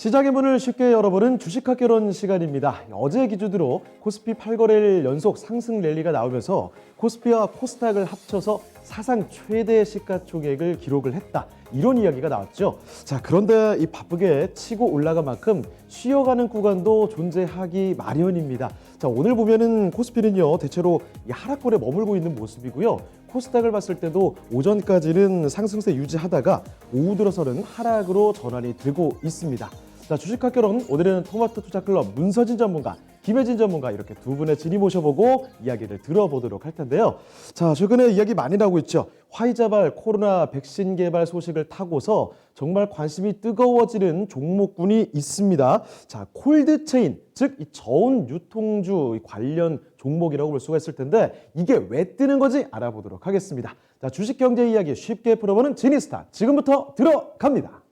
시장의 문을 쉽게 열어보는 주식학개론 시간입니다. 어제 기준으로 코스피 8거래일 연속 상승 랠리가 나오면서 코스피와 코스닥을 합쳐서 사상 최대 시가총액을 기록을 했다. 이런 이야기가 나왔죠. 자, 그런데 이 바쁘게 치고 올라간 만큼 쉬어가는 구간도 존재하기 마련입니다. 자, 오늘 보면은 코스피는요, 대체로 이 하락권에 머물고 있는 모습이고요. 코스닥을 봤을 때도 오전까지는 상승세 유지하다가 오후 들어서는 하락으로 전환이 되고 있습니다. 자, 주식학개론 오늘은 토마토 투자클럽 문서진 전문가, 김혜진 전문가 이렇게 두 분의 진의 모셔보고 이야기를 들어보도록 할 텐데요. 자, 최근에 이야기 많이 나오고 있죠. 화이자발 코로나 백신 개발 소식을 타고서 정말 관심이 뜨거워지는 종목군이 있습니다. 자, 콜드체인, 즉 이 저온 유통주 관련 종목이라고 볼 수가 있을 텐데 이게 왜 뜨는 건지 알아보도록 하겠습니다. 자, 주식 경제 이야기 쉽게 풀어보는 지니스타 지금부터 들어갑니다.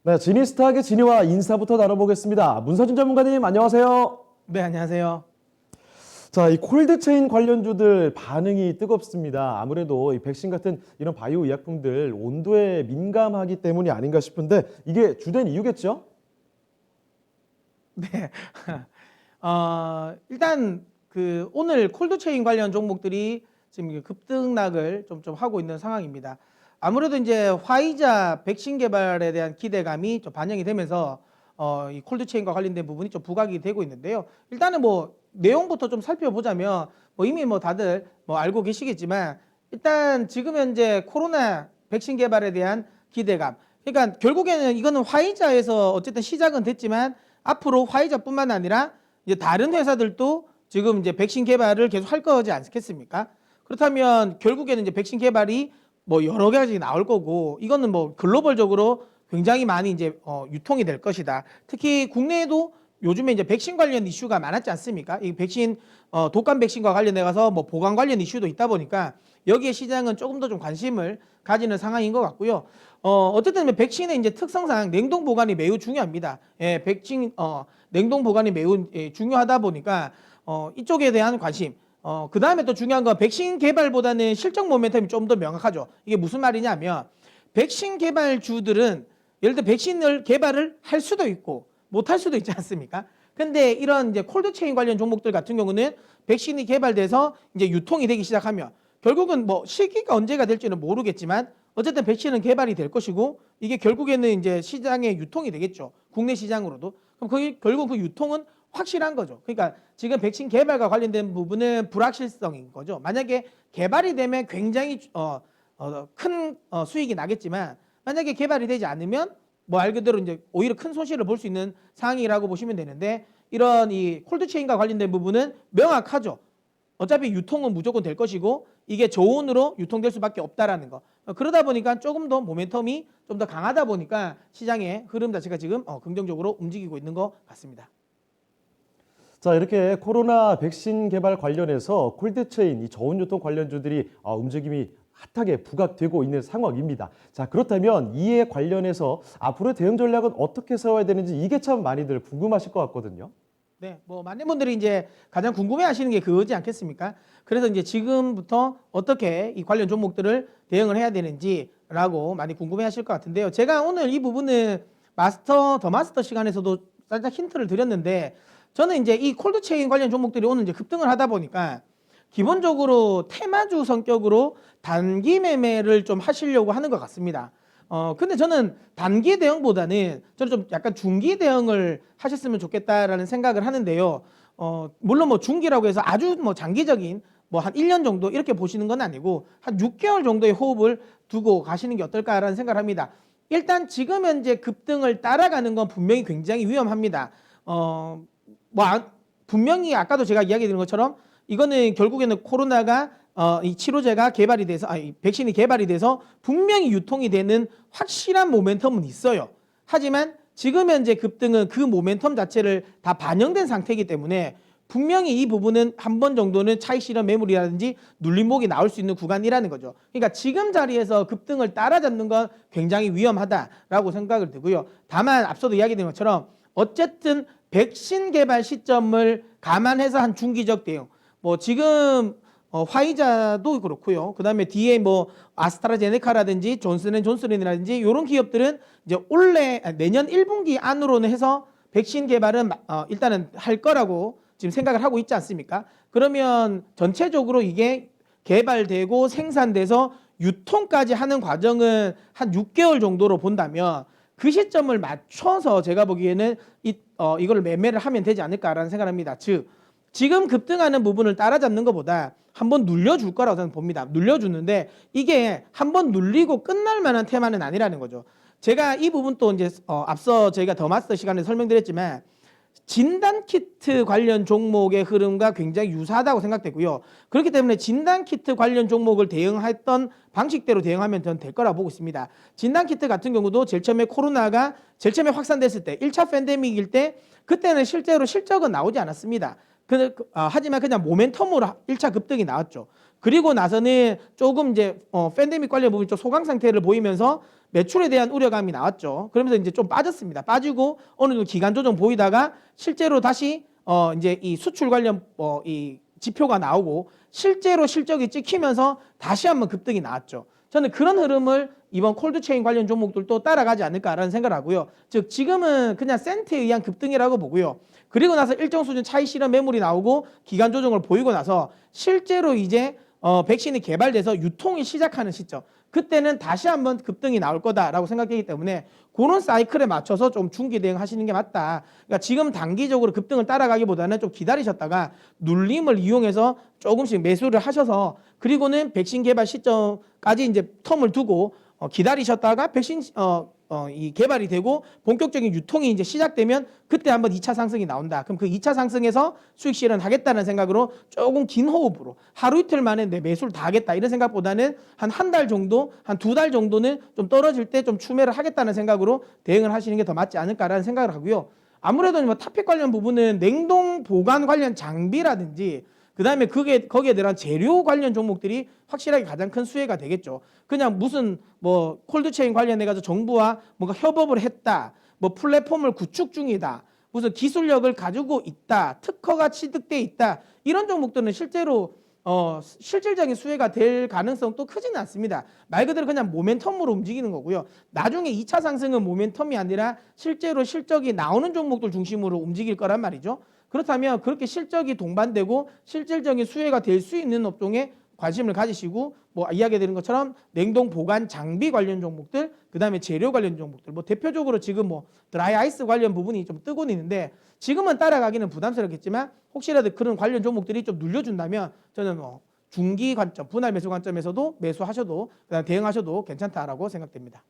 네, 지니스타의 진위와 인사부터 나눠보겠습니다. 문서진 전문가님 안녕하세요. 네, 안녕하세요. 자, 이 콜드체인 관련주들 반응이 뜨겁습니다. 아무래도 이 백신 같은 이런 바이오 의약품들 온도에 민감하기 때문이 아닌가 싶은데 이게 주된 이유겠죠? 네. 일단 오늘 콜드체인 관련 종목들이 지금 급등락을 좀 하고 있는 상황입니다. 아무래도 이제 화이자 백신 개발에 대한 기대감이 좀 반영이 되면서 이 콜드체인과 관련된 부분이 좀 부각이 되고 있는데요. 일단은 뭐 내용부터 좀 살펴보자면 이미 다들 알고 계시겠지만 일단 지금 현재 코로나 백신 개발에 대한 기대감. 그러니까 결국에는 이거는 화이자에서 어쨌든 시작은 됐지만 앞으로 화이자뿐만 아니라 이제 다른 회사들도 지금 이제 백신 개발을 계속 할 거지 않겠습니까? 그렇다면 결국에는 이제 백신 개발이 여러 가지 나올 거고 이거는 글로벌적으로 굉장히 많이 이제 유통이 될 것이다. 특히 국내에도 요즘에 이제 백신 관련 이슈가 많았지 않습니까? 이 백신 독감 백신과 관련해 가서 보관 관련 이슈도 있다 보니까 여기에 시장은 조금 더 좀 관심을 가지는 상황인 것 같고요. 어쨌든 백신의 이제 특성상 냉동 보관이 매우 중요합니다. 예, 백신 냉동 보관이 매우 중요하다 보니까 이쪽에 대한 관심. 그 다음에 또 중요한 건 백신 개발보다는 실적 모멘텀이 좀 더 명확하죠. 이게 무슨 말이냐면 백신 개발주들은 예를 들어 백신을 개발을 할 수도 있고 못할 수도 있지 않습니까? 근데 이런 이제 콜드체인 관련 종목들 같은 경우는 백신이 개발돼서 이제 유통이 되기 시작하면 결국은 시기가 언제가 될지는 모르겠지만 어쨌든 백신은 개발이 될 것이고 이게 결국에는 이제 시장에 유통이 되겠죠. 국내 시장으로도. 그럼 결국 그 유통은 확실한 거죠. 그러니까 지금 백신 개발과 관련된 부분은 불확실성인 거죠. 만약에 개발이 되면 굉장히 큰 수익이 나겠지만 만약에 개발이 되지 않으면 말 그대로 이제 오히려 큰 손실을 볼 수 있는 상황이라고 보시면 되는데 이런 이 콜드체인과 관련된 부분은 명확하죠. 어차피 유통은 무조건 될 것이고 이게 저온으로 유통될 수밖에 없다라는 거. 그러다 보니까 조금 더 모멘텀이 좀 더 강하다 보니까 시장의 흐름 자체가 지금 긍정적으로 움직이고 있는 것 같습니다. 자, 이렇게 코로나 백신 개발 관련해서 콜드체인, 이 저온 유통 관련주들이 움직임이 핫하게 부각되고 있는 상황입니다. 자, 그렇다면 이에 관련해서 앞으로의 대응 전략은 어떻게 세워야 되는지 이게 참 많이들 궁금하실 것 같거든요. 네, 많은 분들이 이제 가장 궁금해하시는 게 그거지 않겠습니까? 그래서 이제 지금부터 어떻게 이 관련 종목들을 대응을 해야 되는지라고 많이 궁금해하실 것 같은데요. 제가 오늘 이 부분은 더 마스터 시간에서도 살짝 힌트를 드렸는데 저는 이제 이 콜드체인 관련 종목들이 오늘 이제 급등을 하다 보니까 기본적으로 테마주 성격으로 단기 매매를 좀 하시려고 하는 것 같습니다. 근데 저는 단기 대응보다는 저는 좀 약간 중기 대응을 하셨으면 좋겠다라는 생각을 하는데요. 물론 중기라고 해서 아주 장기적인 한 1년 정도 이렇게 보시는 건 아니고 한 6개월 정도의 호흡을 두고 가시는 게 어떨까라는 생각을 합니다. 일단 지금 현재 급등을 따라가는 건 분명히 굉장히 위험합니다. 분명히 아까도 제가 이야기 드린 것처럼 이거는 결국에는 코로나가 이 치료제가 개발이 돼서 백신이 개발이 돼서 분명히 유통이 되는 확실한 모멘텀은 있어요. 하지만 지금 현재 급등은 그 모멘텀 자체를 다 반영된 상태이기 때문에 분명히 이 부분은 한 번 정도는 차익 실현 매물이라든지 눌림목이 나올 수 있는 구간이라는 거죠. 그러니까 지금 자리에서 급등을 따라잡는 건 굉장히 위험하다라고 생각을 들고요. 다만 앞서도 이야기드린 것처럼 어쨌든 백신 개발 시점을 감안해서 한 중기적 대응. 뭐 지금 화이자도 그렇고요. 그다음에 뒤에 뭐 아스트라제네카라든지 존슨앤존슨이라든지 이런 기업들은 이제 내년 1분기 안으로는 해서 백신 개발은 일단은 할 거라고 지금 생각을 하고 있지 않습니까? 그러면 전체적으로 이게 개발되고 생산돼서 유통까지 하는 과정은 한 6개월 정도로 본다면 그 시점을 맞춰서 제가 보기에는 이걸 매매를 하면 되지 않을까라는 생각을 합니다. 즉 지금 급등하는 부분을 따라잡는 것보다 한번 눌려줄 거라고 저는 봅니다. 눌려주는데 이게 한번 눌리고 끝날 만한 테마는 아니라는 거죠. 제가 이 부분 또 이제 앞서 저희가 더 마스터 시간에 설명드렸지만 진단키트 관련 종목의 흐름과 굉장히 유사하다고 생각되고요. 그렇기 때문에 진단키트 관련 종목을 대응했던 방식대로 대응하면 저는 될 거라고 보고 있습니다. 진단키트 같은 경우도 제일 처음에 코로나가 제일 처음에 확산됐을 때 1차 팬데믹일 때 그때는 실제로 실적은 나오지 않았습니다. 하지만 그냥 모멘텀으로 1차 급등이 나왔죠. 그리고 나서는 조금 이제 팬데믹 관련 부분이 좀 소강 상태를 보이면서 매출에 대한 우려감이 나왔죠. 그러면서 이제 좀 빠졌습니다. 빠지고 어느 정도 기간 조정 보이다가 실제로 다시 이제 이 수출 관련 이 지표가 나오고 실제로 실적이 찍히면서 다시 한번 급등이 나왔죠. 저는 그런 흐름을 이번 콜드체인 관련 종목들도 따라가지 않을까라는 생각을 하고요. 즉 지금은 그냥 센트에 의한 급등이라고 보고요. 그리고 나서 일정 수준 차익 실현 매물이 나오고 기간 조정을 보이고 나서 실제로 이제 백신이 개발돼서 유통이 시작하는 시점, 그때는 다시 한번 급등이 나올 거다라고 생각되기 때문에 그런 사이클에 맞춰서 좀 중기 대응하시는 게 맞다. 그러니까 지금 단기적으로 급등을 따라가기보다는 좀 기다리셨다가 눌림을 이용해서 조금씩 매수를 하셔서 그리고는 백신 개발 시점까지 이제 텀을 두고 기다리셨다가 백신 이 개발이 되고 본격적인 유통이 이제 시작되면 그때 한번 2차 상승이 나온다. 그럼 그 2차 상승에서 수익 실현하겠다는 생각으로 조금 긴 호흡으로 하루 이틀 만에 내 매수를 다 하겠다 이런 생각보다는 한 달 정도, 한 2달 정도는 좀 떨어질 때 좀 추매를 하겠다는 생각으로 대응을 하시는 게 더 맞지 않을까라는 생각을 하고요. 아무래도 뭐 탑픽 관련 부분은 냉동 보관 관련 장비라든지 그다음에 거기에 들어간 재료 관련 종목들이 확실하게 가장 큰 수혜가 되겠죠. 그냥 무슨 뭐 콜드체인 관련해 가지고 정부와 뭔가 협업을 했다. 뭐 플랫폼을 구축 중이다. 무슨 기술력을 가지고 있다. 특허가 취득돼 있다. 이런 종목들은 실제로 실질적인 수혜가 될 가능성도 크지는 않습니다. 말 그대로 그냥 모멘텀으로 움직이는 거고요. 나중에 2차 상승은 모멘텀이 아니라 실제로 실적이 나오는 종목들 중심으로 움직일 거란 말이죠. 그렇다면 그렇게 실적이 동반되고 실질적인 수혜가 될 수 있는 업종에 관심을 가지시고 뭐 이야기 드린 것처럼 냉동 보관 장비 관련 종목들, 그다음에 재료 관련 종목들, 뭐 대표적으로 지금 뭐 드라이 아이스 관련 부분이 좀 뜨고 있는데 지금은 따라가기는 부담스럽겠지만 혹시라도 그런 관련 종목들이 좀 눌려준다면 저는 중기 관점, 분할 매수 관점에서도 매수하셔도 그다음 대응하셔도 괜찮다라고 생각됩니다.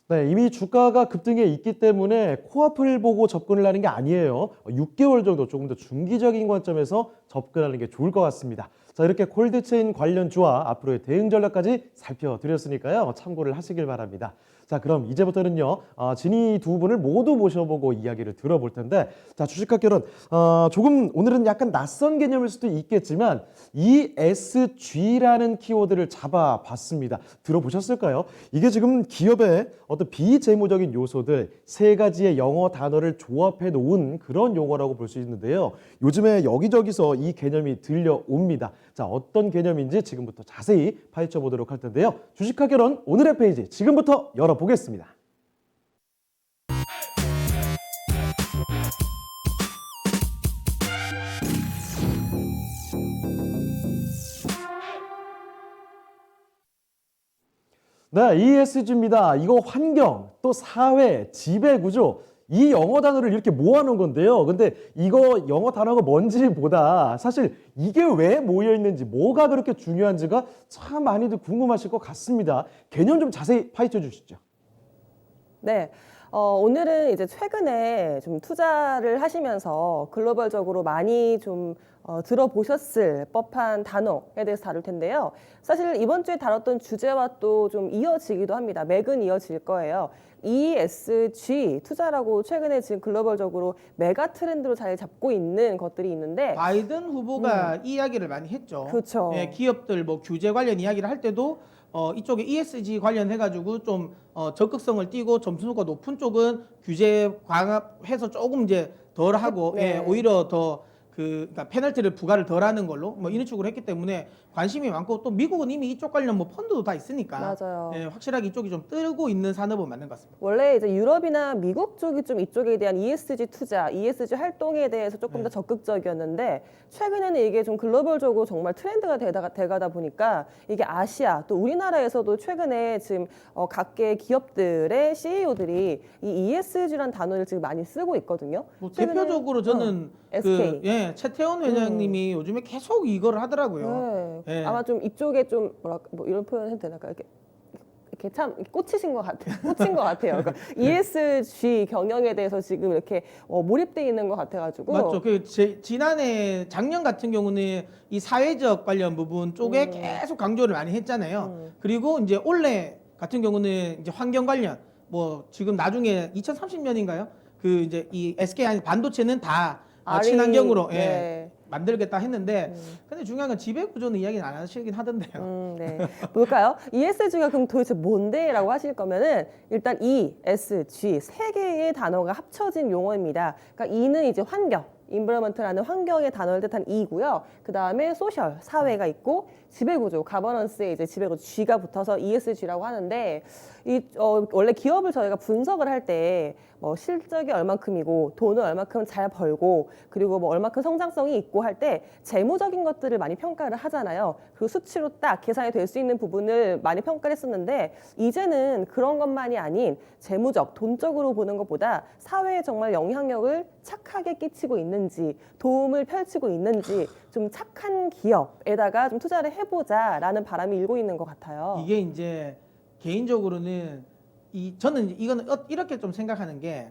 네, 이미 주가가 급등해 있기 때문에 코앞을 보고 접근을 하는 게 아니에요. 6개월 정도 조금 더 중기적인 관점에서 접근하는 게 좋을 것 같습니다. 자, 이렇게 콜드체인 관련주와 앞으로의 대응 전략까지 살펴드렸으니까요. 참고를 하시길 바랍니다. 자, 그럼 이제부터는요, 진이 두 분을 모두 모셔보고 이야기를 들어볼 텐데, 자, 주식학결혼, 조금 오늘은 약간 낯선 개념일 수도 있겠지만, ESG라는 키워드를 잡아봤습니다. 들어보셨을까요? 이게 지금 기업의 어떤 비재무적인 요소들 세 가지의 영어 단어를 조합해 놓은 그런 용어라고 볼 수 있는데요. 요즘에 여기저기서 이 개념이 들려옵니다. 자, 어떤 개념인지 지금부터 자세히 파헤쳐 보도록 할 텐데요. 주식학결혼 오늘의 페이지 지금부터 열어보겠습니다. 네, ESG입니다. 이거 환경, 또 사회, 지배구조, 이 영어 단어를 이렇게 모아놓은 건데요. 근데 이거 영어 단어가 뭔지보다 사실 이게 왜 모여 있는지, 뭐가 그렇게 중요한지가 참 많이들 궁금하실 것 같습니다. 개념 좀 자세히 파헤쳐 주시죠. 네. 오늘은 이제 최근에 좀 투자를 하시면서 글로벌적으로 많이 좀 들어보셨을 법한 단어에 대해서 다룰 텐데요. 사실 이번 주에 다뤘던 주제와 또 좀 이어지기도 합니다. 맥은 이어질 거예요. ESG 투자라고 최근에 지금 글로벌적으로 메가 트렌드로 자리 잡고 있는 것들이 있는데 바이든 후보가 이 이야기를 많이 했죠. 그렇죠. 예, 기업들 뭐 규제 관련 이야기를 할 때도 이쪽에 ESG 관련해가지고 좀 적극성을 띠고 점수가 높은 쪽은 규제 강화해서 조금 이제 덜 하고 네. 예, 오히려 더 그러니까 페널티를 부과를 덜하는 걸로 뭐 이런 식으로 했기 때문에 관심이 많고 또 미국은 이미 이쪽 관련 뭐 펀드도 다 있으니까 맞아요. 예, 확실하게 이쪽이 좀 뜨고 있는 산업은 맞는 것 같습니다. 원래 이제 유럽이나 미국 쪽이 좀 이쪽에 대한 ESG 투자, ESG 활동에 대해서 조금 더 적극적이었는데 최근에는 이게 좀 글로벌적으로 정말 트렌드가 돼가다 보니까 이게 아시아 또 우리나라에서도 최근에 지금 각계 기업들의 CEO들이 이 ESG라는 단어를 지금 많이 쓰고 있거든요. 뭐 최근에, 대표적으로 저는 SK. 최태원 회장님이 요즘에 계속 이거를 하더라고요. 네. 예. 아마 좀 이쪽에 좀 뭐랄까 뭐 이런 표현 해도 되나요? 이렇게 참 꽂히신 것 같아요. 꽂힌 것 같아요. 그러니까 ESG 경영에 대해서 지금 이렇게 몰입돼 있는 것 같아가지고. 맞죠. 지난해 작년 같은 경우는 이 사회적 관련 부분 쪽에 계속 강조를 많이 했잖아요. 그리고 이제 올해 같은 경우는 이제 환경 관련 뭐 지금 나중에 2030년인가요? 그 이제 이 SK 반도체는 다 친환경으로 네. 만들겠다 했는데 근데 중요한 건 지배 구조는 이야기는 안 하시긴 하던데요. 네. 뭘까요? ESG가 그럼 도대체 뭔데? 라고 하실 거면은 일단 E, S, G 세 개의 단어가 합쳐진 용어입니다. 그러니까 E는 이제 환경, environment라는 환경의 단어를 뜻한 E고요. 그 다음에 소셜, 사회가 있고 지배구조, 가버넌스에 이제 지배구조 G가 붙어서 ESG라고 하는데 원래 기업을 저희가 분석을 할 때 뭐 실적이 얼만큼이고 돈을 얼만큼 잘 벌고 그리고 뭐 얼만큼 성장성이 있고 할 때 재무적인 것들을 많이 평가를 하잖아요. 그 수치로 딱 계산이 될 수 있는 부분을 많이 평가를 했었는데 이제는 그런 것만이 아닌 재무적, 돈적으로 보는 것보다 사회에 정말 영향력을 착하게 끼치고 있는지 도움을 펼치고 있는지 좀 착한 기업에다가 좀 투자를 해보자라는 바람이 일고 있는 것 같아요. 이게 이제 개인적으로는 저는 이거는 이렇게 좀 생각하는 게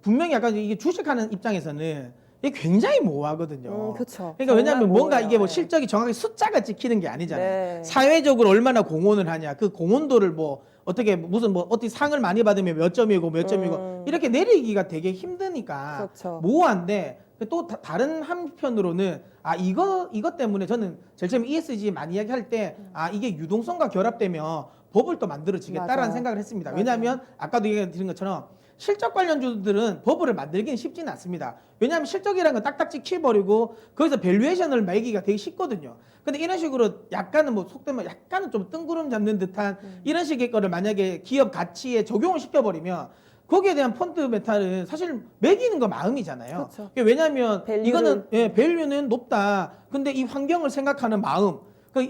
분명히 약간 이게 주식하는 입장에서는 이게 굉장히 모호하거든요. 그렇죠. 그러니까 왜냐하면 뭔가 모호해요. 이게 뭐 네. 실적이 정확히 숫자가 찍히는 게 아니잖아요. 네. 사회적으로 얼마나 공헌을 하냐, 그 공헌도를 뭐 어떻게 무슨 뭐 어떻게 상을 많이 받으면 몇 점이고 몇 점이고 이렇게 내리기가 되게 힘드니까 그렇죠. 모호한데 또 다른 한편으로는 이것 때문에 저는 제일 처음에 ESG 많이 이야기할 때 이게 유동성과 결합되면 버블 또 만들어지겠다라는 맞아요. 생각을 했습니다. 맞아요. 왜냐하면 아까도 얘기 드린 것처럼 실적 관련주들은 버블을 만들기는 쉽지는 않습니다. 왜냐하면 실적이라는 건 딱딱 찍혀버리고 거기서 밸류에이션을 매기기가 되게 쉽거든요. 근데 이런 식으로 약간은 뭐 속되면 약간은 좀 뜬구름 잡는 듯한 이런 식의 거를 만약에 기업 가치에 적용을 시켜버리면 거기에 대한 펀드 메타는 사실 매기는 거 마음이잖아요. 그렇죠. 왜냐하면 밸류를. 이거는 밸류는 높다. 근데 이 환경을 생각하는 마음,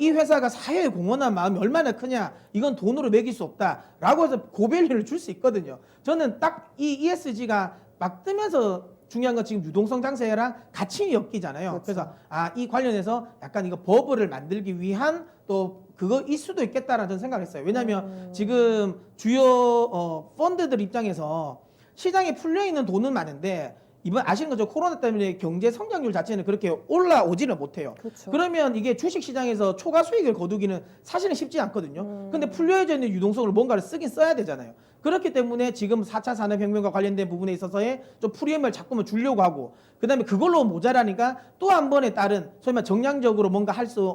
이 회사가 사회에 공헌한 마음이 얼마나 크냐, 이건 돈으로 매길 수 없다라고 해서 고밸류를 줄 수 있거든요. 저는 딱 이 ESG가 막 뜨면서 중요한 건 지금 유동성 장세랑 같이 엮이잖아요. 그렇죠. 그래서 이 관련해서 약간 이거 버블을 만들기 위한 또 그거일 수도 있겠다라는 저는 생각했어요. 왜냐하면 지금 주요 펀드들 입장에서 시장에 풀려 있는 돈은 많은데 이번 아시는 거죠? 코로나 때문에 경제 성장률 자체는 그렇게 올라오지는 못해요. 그렇죠. 그러면 이게 주식 시장에서 초과 수익을 거두기는 사실은 쉽지 않거든요. 근데 풀려져 있는 유동성을 뭔가를 쓰긴 써야 되잖아요. 그렇기 때문에 지금 4차 산업혁명과 관련된 부분에 있어서의 좀 프리미엄을 자꾸만 주려고 하고 그다음에 그걸로 모자라니까 또 한 번에 다른 소위 말 정량적으로 뭔가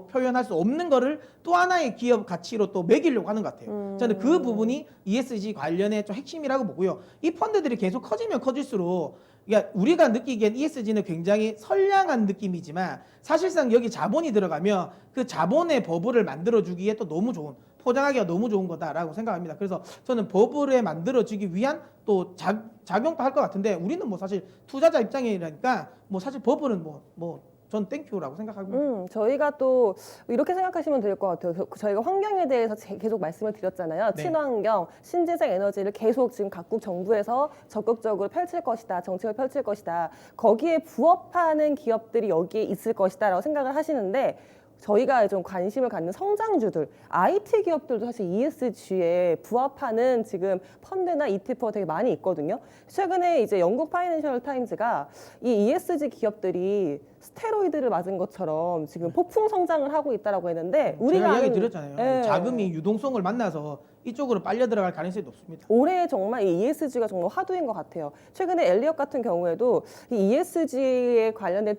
표현할 수 없는 거를 또 하나의 기업 가치로 또 매기려고 하는 것 같아요. 저는 그 부분이 ESG 관련의 좀 핵심이라고 보고요. 이 펀드들이 계속 커지면 커질수록 그러니까 우리가 느끼기엔 ESG는 굉장히 선량한 느낌이지만 사실상 여기 자본이 들어가면 그 자본의 버블을 만들어주기에 또 너무 좋은 포장하기가 너무 좋은 거다라고 생각합니다. 그래서 저는 버블에 만들어지기 위한 또 작용도 할 것 같은데 우리는 뭐 사실 투자자 입장이라니까 뭐 사실 버블은 전 땡큐라고 생각하고. 저희가 또 이렇게 생각하시면 될 것 같아요. 저희가 환경에 대해서 계속 말씀을 드렸잖아요. 네. 친환경, 신재생 에너지를 계속 지금 각국 정부에서 적극적으로 펼칠 것이다. 정책을 펼칠 것이다. 거기에 부합하는 기업들이 여기에 있을 것이다라고 생각을 하시는데 저희가 좀 관심을 갖는 성장주들, IT 기업들도 사실 ESG에 부합하는 지금 펀드나 ETF가 되게 많이 있거든요. 최근에 이제 영국 파이낸셜 타임즈가 이 ESG 기업들이 스테로이드를 맞은 것처럼 지금 폭풍 성장을 하고 있다라고 했는데 우리가 이야기 아는- 드렸잖아요. 예. 자금이 유동성을 만나서 이쪽으로 빨려 들어갈 가능성이 높습니다. 올해 정말 이 ESG가 정말 화두인 것 같아요. 최근에 엘리엇 같은 경우에도 이 ESG에 관련된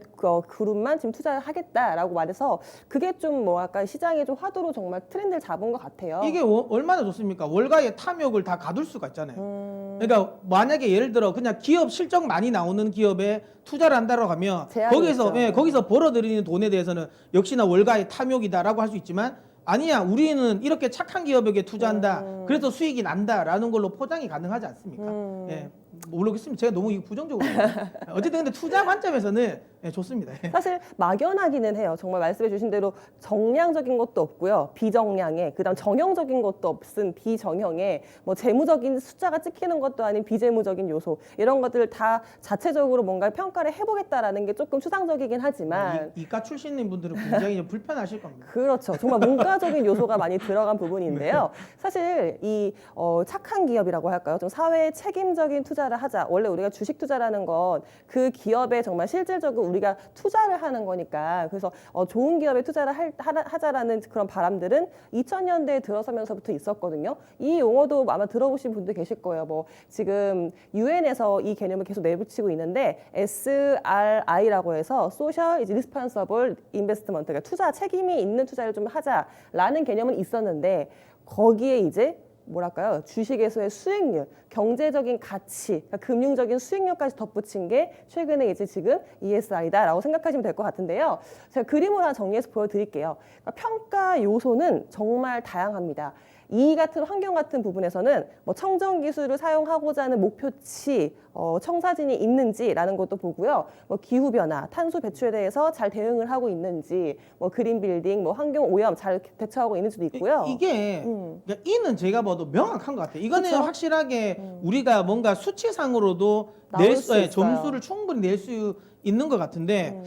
그룹만 지금 투자를 하겠다라고 말해서 그게 좀 뭐랄까 시장의 좀 화두로 정말 트렌드를 잡은 것 같아요. 이게 얼마나 좋습니까? 월가의 탐욕을 다 가둘 수가 있잖아요. 그러니까 만약에 예를 들어 그냥 기업 실적 많이 나오는 기업에 투자를 한다고 하면 제한이 거기서 있죠. 예, 거기서 벌어들이는 돈에 대해서는 역시나 월가의 탐욕이다라고 할 수 있지만 아니야 우리는 이렇게 착한 기업에게 투자한다 그래서 수익이 난다라는 걸로 포장이 가능하지 않습니까? 예, 모르겠습니다. 제가 너무 부정적으로 어쨌든 근데 투자 관점에서는 예, 좋습니다. 예. 사실 막연하기는 해요. 정말 말씀해 주신 대로 정량적인 것도 없고요. 비정량의, 그다음 정형적인 것도 없은 비정형의 뭐 재무적인 숫자가 찍히는 것도 아닌 비재무적인 요소 이런 것들을 다 자체적으로 뭔가 평가를 해보겠다라는 게 조금 추상적이긴 하지만 이과 출신인 분들은 굉장히 좀 불편하실 겁니다. 그렇죠. 정말 문과적인 요소가 많이 들어간 부분인데요. 사실 이 착한 기업이라고 할까요? 좀 사회 책임적인 투자를 하자. 원래 우리가 주식 투자라는 건 그 기업에 정말 실질적으로 우리가 투자를 하는 거니까 그래서 좋은 기업에 투자를 하자라는 그런 바람들은 2000년대에 들어서면서부터 있었거든요. 이 용어도 아마 들어보신 분들 계실 거예요. 뭐 지금 유엔에서 이 개념을 계속 내붙이고 있는데 SRI라고 해서 Social Responsible Investment, 그러니까 투자 책임이 있는 투자를 좀 하자라는 개념은 있었는데 거기에 이제 뭐랄까요? 주식에서의 수익률, 경제적인 가치, 그러니까 금융적인 수익률까지 덧붙인 게 최근에 이제 지금 ESI다라고 생각하시면 될 것 같은데요. 제가 그림으로 하나 정리해서 보여드릴게요. 그러니까 평가 요소는 정말 다양합니다. 이 같은 환경 같은 부분에서는 뭐 청정 기술을 사용하고자 하는 목표치, 청사진이 있는지라는 것도 보고요. 뭐 기후 변화, 탄소 배출에 대해서 잘 대응을 하고 있는지, 뭐 그린 빌딩, 뭐 환경 오염 잘 대처하고 있는지도 있고요. 이게 그러니까 이는 제가 봐도 명확한 것 같아요. 이거는 그쵸? 확실하게 우리가 뭔가 수치상으로도 나올 수 있어요. 점수를 충분히 낼 수 있는 것 같은데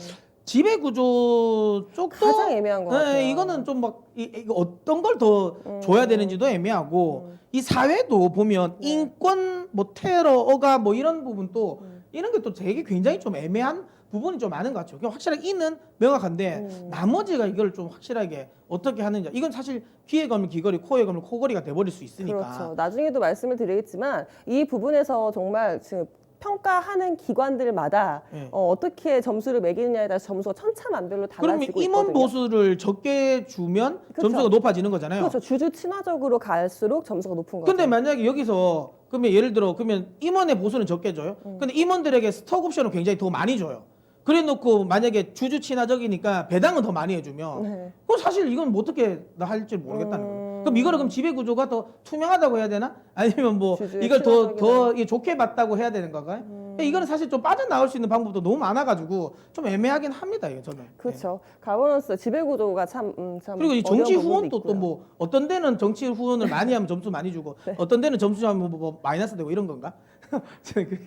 지배 구조 쪽도 가장 애매한 것 같아요. 이거는 좀 막 이거 어떤 걸 더 줘야 되는지도 애매하고 이 사회도 보면 네. 인권 뭐 테러가 뭐 이런 부분도 이런 게 또 되게 굉장히 좀 애매한 부분이 좀 많은 것 같죠. 그러니까 확실하게 이는 명확한데 나머지가 이걸 좀 확실하게 어떻게 하느냐. 이건 사실 귀에 걸면 귀걸이, 코에 걸면 코걸이가 돼버릴 수 있으니까. 그렇죠. 나중에도 말씀을 드리겠지만 이 부분에서 정말 지금 평가하는 기관들마다 네. 어떻게 점수를 매기느냐에 따라서 점수가 천차만별로 그러면 달라지고 임원 있거든요. 보수를 적게 주면 그렇죠. 점수가 높아지는 거잖아요. 그렇죠. 주주 친화적으로 갈수록 점수가 높은 거죠. 근데 만약에 여기서 그러면 예를 들어 그러면 임원의 보수는 적게 줘요. 근데 임원들에게 스톡 옵션을 굉장히 더 많이 줘요. 그래 놓고 만약에 주주 친화적이니까 배당은 더 많이 해주면 네. 그럼 사실 이건 뭐 어떻게 할지 모르겠다는 거예요. 그럼 이거를 그럼 지배 구조가 더 투명하다고 해야 되나? 아니면 뭐 주주의 이걸 더 친화적이나. 좋게 봤다고 해야 되는 건가요? 이거는 사실 좀 빠져나올 수 있는 방법도 너무 많아가지고 좀 애매하긴 합니다. 이거 저는. 그렇죠. 가버넌스 지배 구조가 참 그리고 이 어려운 정치 부분도 후원도 있고요. 또 뭐 어떤 데는 정치 후원을 많이 하면 점수 많이 주고 어떤 데는 점수 하면 뭐 마이너스 되고 이런 건가? 저는 그게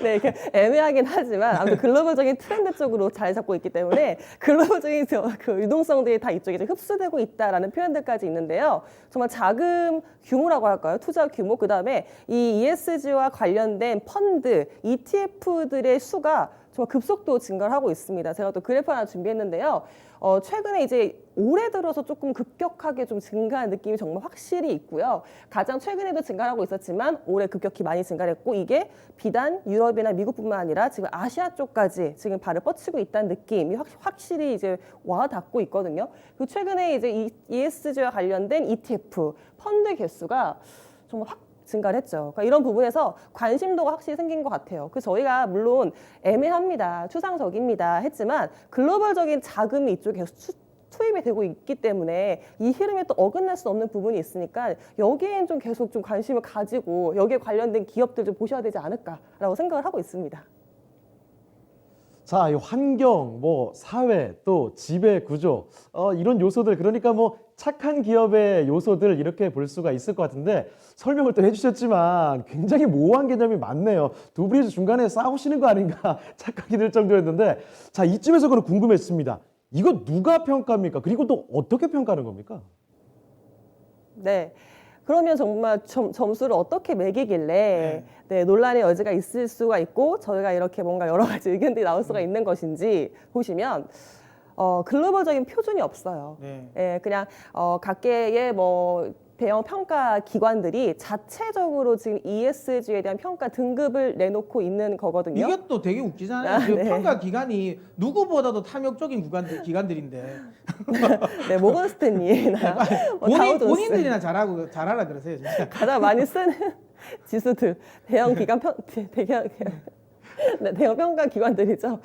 네, 이렇게 애매하긴 하지만 아무튼 글로벌적인 트렌드 쪽으로 자리 잡고 있기 때문에 글로벌적인 그 유동성들이 다 이쪽에 이제 흡수되고 있다라는 표현들까지 있는데요. 정말 자금 규모라고 할까요? 투자 규모, 그다음에 이 ESG와 관련된 펀드, ETF들의 수가 정말 급속도로 증가를 하고 있습니다. 제가 또 그래프 하나 준비했는데요. 최근에 이제 올해 들어서 조금 급격하게 좀 증가한 느낌이 정말 확실히 있고요. 가장 최근에도 증가하고 있었지만 올해 급격히 많이 증가했고 이게 비단 유럽이나 미국뿐만 아니라 지금 아시아 쪽까지 지금 발을 뻗치고 있다는 느낌이 확실히 이제 와 닿고 있거든요. 그리고 최근에 이제 ESG와 관련된 ETF 펀드 개수가 정말 확 증가를 했죠. 그러니까 이런 부분에서 관심도가 확실히 생긴 것 같아요. 그래서 저희가 물론 애매합니다. 추상적입니다. 했지만 글로벌적인 자금이 이쪽에 계속 투입이 되고 있기 때문에 이 흐름에 또 어긋날 수 없는 부분이 있으니까 여기엔 좀 계속 좀 관심을 가지고 여기에 관련된 기업들 좀 보셔야 되지 않을까라고 생각을 하고 있습니다. 자, 이 환경, 뭐 사회, 또 지배 구조 이런 요소들, 그러니까 뭐 착한 기업의 요소들 이렇게 볼 수가 있을 것 같은데 설명을 또 해주셨지만 굉장히 모호한 개념이 많네요. 두 분이 중간에 싸우시는 거 아닌가 착각이 들 정도였는데, 자, 이쯤에서 그럼 궁금했습니다. 이거 누가 평가합니까? 그리고 또 어떻게 평가하는 겁니까? 네. 그러면 정말 점수를 어떻게 매기길래 네, 논란의 여지가 있을 수가 있고 저희가 이렇게 뭔가 여러 가지 의견들이 나올 수가 있는 것인지 보시면 글로벌적인 표준이 없어요. 네. 예, 그냥 각계의 뭐 대형 평가 기관들이 자체적으로 지금 ESG에 대한 평가 등급을 내놓고 있는 거거든요. 이게 또 되게 웃기잖아요. 네. 평가 기관이 누구보다도 탐욕적인 기관들인데 네, 모건 스탠리나 뭐 다우존스 본인들이나 잘하라 그러세요, 진짜. 가장 많이 쓰는 지수들 대형 기관 대형 평가 기관들이죠.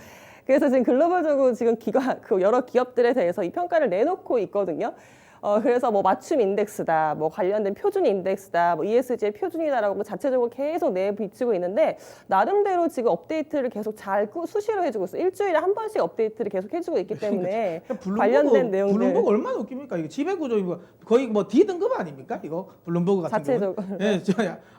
그래서 지금 글로벌적으로 지금 여러 기업들에 대해서 이 평가를 내놓고 있거든요. 그래서 뭐 맞춤 인덱스다, 뭐 관련된 표준 인덱스다, 뭐 ESG의 표준이다라고 뭐 자체적으로 계속 내비치고 있는데 나름대로 지금 업데이트를 계속 잘 수시로 해주고 있어요. 일주일에 한 번씩 업데이트를 계속 해주고 있기 때문에 관련된 내용들. 블룸버그 얼마나 웃깁니까? 이거 지배구조 이거 거의 뭐 D 등급 아닙니까? 이거 블룸버그 같은 자체적으로. 경우. 네,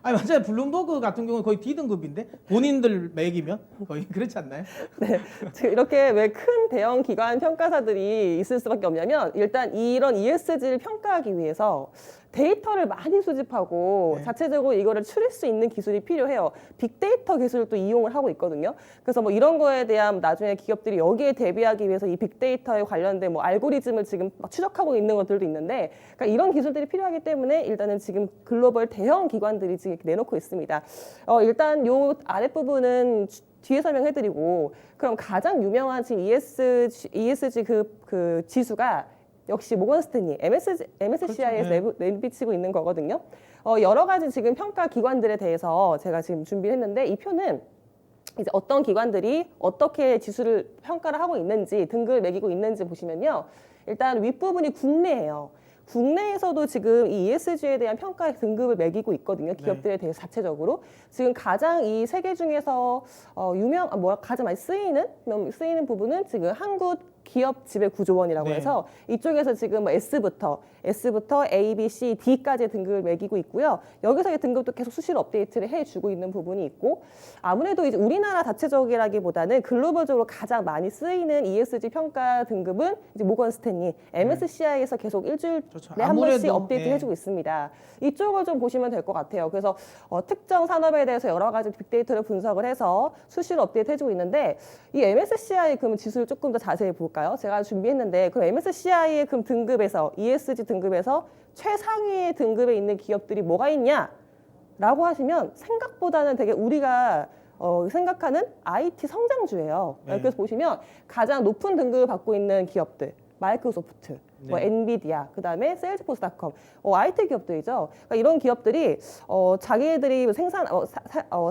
아니 맞아요. 블룸버그 같은 경우는 거의 D 등급인데 본인들 매기면 거의 그렇지 않나요? 네, 지금 이렇게 왜 큰 대형 기관 평가사들이 있을 수밖에 없냐면 일단 이런 ESG를 평가하기 위해서 데이터를 많이 수집하고 자체적으로 이거를 추릴 수 있는 기술이 필요해요. 빅데이터 기술을 또 이용을 하고 있거든요. 그래서 뭐 이런 거에 대한 나중에 기업들이 여기에 대비하기 위해서 이 빅데이터에 관련된 뭐 알고리즘을 지금 막 추적하고 있는 것들도 있는데 그러니까 이런 기술들이 필요하기 때문에 일단은 지금 글로벌 대형 기관들이 지금 내놓고 있습니다. 일단 요 아랫부분은 뒤에 설명해드리고 그럼 가장 유명한 지금 ESG 그 지수가 역시 모건 스탠리 MSCI에서 그렇죠. 내비치고 있는 거거든요. 여러 가지 지금 평가 기관들에 대해서 제가 지금 준비했는데 이 표는 이제 어떤 기관들이 어떻게 지수를 평가를 하고 있는지 등급을 매기고 있는지 보시면요. 일단 윗부분이 국내예요. 국내에서도 지금 이 ESG에 대한 평가 등급을 매기고 있거든요. 기업들에 대해서 자체적으로. 지금 가장 이 세계 중에서 가장 많이 쓰이는 부분은 지금 한국 기업 지배 구조원이라고 해서 이쪽에서 지금 뭐 S부터 A, B, C, D까지의 등급을 매기고 있고요. 여기서의 등급도 계속 수시로 업데이트를 해주고 있는 부분이 있고 아무래도 이제 우리나라 자체적이라기보다는 글로벌적으로 가장 많이 쓰이는 ESG 평가 등급은 이제 모건 스탠리 MSCI에서 계속 일주일에 한 번씩 업데이트 해주고 있습니다. 이쪽을 좀 보시면 될 것 같아요. 그래서 특정 산업에 대해서 여러 가지 빅데이터를 분석을 해서 수시로 업데이트 해주고 있는데 이 MSCI 그럼 지수를 조금 더 자세히 볼까요? 제가 준비했는데 그럼 MSCI의 그럼 등급에서 ESG 등급에서 최상위의 등급에 있는 기업들이 뭐가 있냐라고 하시면 생각보다는 되게 우리가 생각하는 IT 성장주예요. 그래서 보시면 가장 높은 등급을 받고 있는 기업들 마이크로소프트, 뭐 엔비디아, 그다음에 세일즈포스닷컴, IT 기업들이죠. 그러니까 이런 기업들이 자기들이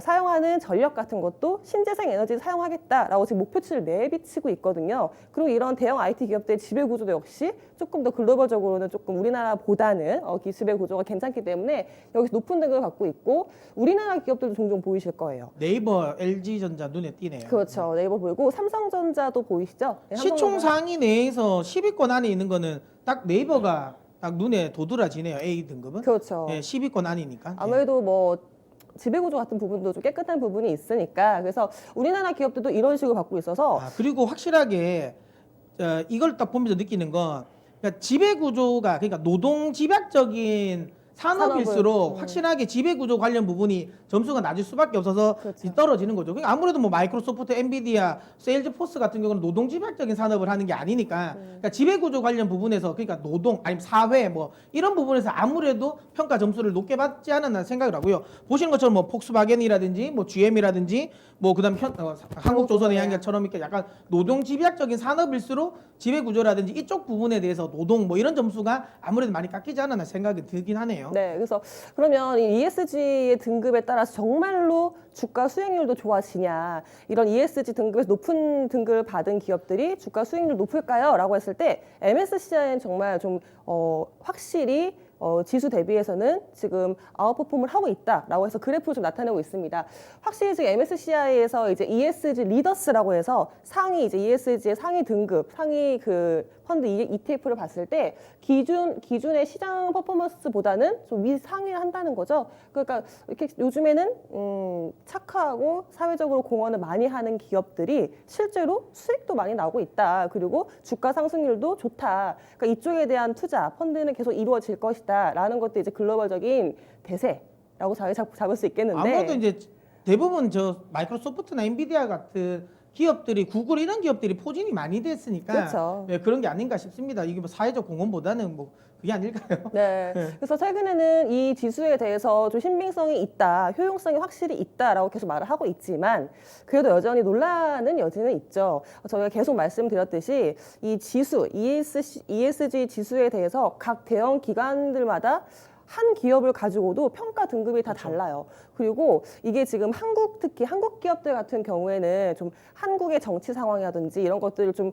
사용하는 전력 같은 것도 신재생 에너지를 사용하겠다라고 지금 목표치를 내비치고 있거든요. 그리고 이런 대형 IT 기업들의 지배 구조도 역시 조금 더 글로벌적으로는 조금 우리나라보다는 지배 구조가 괜찮기 때문에 여기서 높은 등급을 갖고 있고 우리나라 기업들도 종종 보이실 거예요. 네이버, LG전자 눈에 띄네요. 그렇죠. 네이버 보이고 삼성전자도 보이시죠? 네, 시총 상위 내에서 10위권 안에 있는 거는 딱 네이버가 딱 눈에 도드라지네요. A 등급은. 그렇죠. 10위권 안이니까. 아무래도 뭐 지배구조 같은 부분도 좀 깨끗한 부분이 있으니까 그래서 우리나라 기업들도 이런 식으로 갖고 있어서 그리고 확실하게 이걸 딱 보면서 느끼는 건 그러니까 지배구조가 그러니까 노동 집약적인 산업일수록 확실하게 지배구조 관련 부분이 점수가 낮을 수밖에 없어서 떨어지는 거죠. 그러니까 아무래도 뭐 마이크로소프트, 엔비디아, 세일즈포스 같은 경우는 노동 집약적인 산업을 하는 게 아니니까 그러니까 지배구조 관련 부분에서 그러니까 노동 아니면 사회 뭐 이런 부분에서 아무래도 평가 점수를 높게 받지 않았나 생각을 하고요. 보시는 것처럼 뭐 폭스바겐이라든지 뭐 GM이라든지 뭐 그다음 한국조선해양처럼 이렇게 약간 노동 집약적인 산업일수록 지배구조라든지 이쪽 부분에 대해서 노동 뭐 이런 점수가 아무래도 많이 깎이지 않았나 생각이 들긴 하네요. 네, 그래서 그러면 이 ESG의 등급에 따라서 정말로 주가 수익률도 좋아지냐 이런 ESG 등급에서 높은 등급을 받은 기업들이 주가 수익률 높을까요? 라고 했을 때 MSCI는 정말 좀 확실히 지수 대비해서는 지금 아웃퍼폼을 하고 있다라고 해서 그래프를 좀 나타내고 있습니다. 확실히 지금 MSCI에서 이제 ESG 리더스라고 해서 상위 이제 ESG의 상위 등급, 상위 그 펀드 ETF를 봤을 때 기준의 시장 퍼포먼스보다는 좀 위상위를 한다는 거죠. 그러니까 이렇게 요즘에는 착하고 사회적으로 공헌을 많이 하는 기업들이 실제로 수익도 많이 나오고 있다. 그리고 주가 상승률도 좋다. 그러니까 이쪽에 대한 투자 펀드는 계속 이루어질 것이다. 있다라는 것도 이제 글로벌적인 대세라고 자리 잡을 수 있겠는데 아무래도 이제 대부분 저 마이크로소프트나 엔비디아 같은 기업들이 구글 이런 기업들이 포진이 많이 됐으니까 그렇죠. 예, 그런 게 아닌가 싶습니다. 이게 뭐 사회적 공헌보다는 뭐 그게 아닐까요? 네. 그래서 최근에는 이 지수에 대해서 좀 신빙성이 있다, 효용성이 확실히 있다라고 계속 말을 하고 있지만 그래도 여전히 논란은 여지는 있죠. 저희가 계속 말씀드렸듯이 이 지수, ESG 지수에 대해서 각 대형 기관들마다 한 기업을 가지고도 평가 등급이 다 달라요. 그리고 이게 지금 특히 한국 기업들 같은 경우에는 좀 한국의 정치 상황이라든지 이런 것들을 좀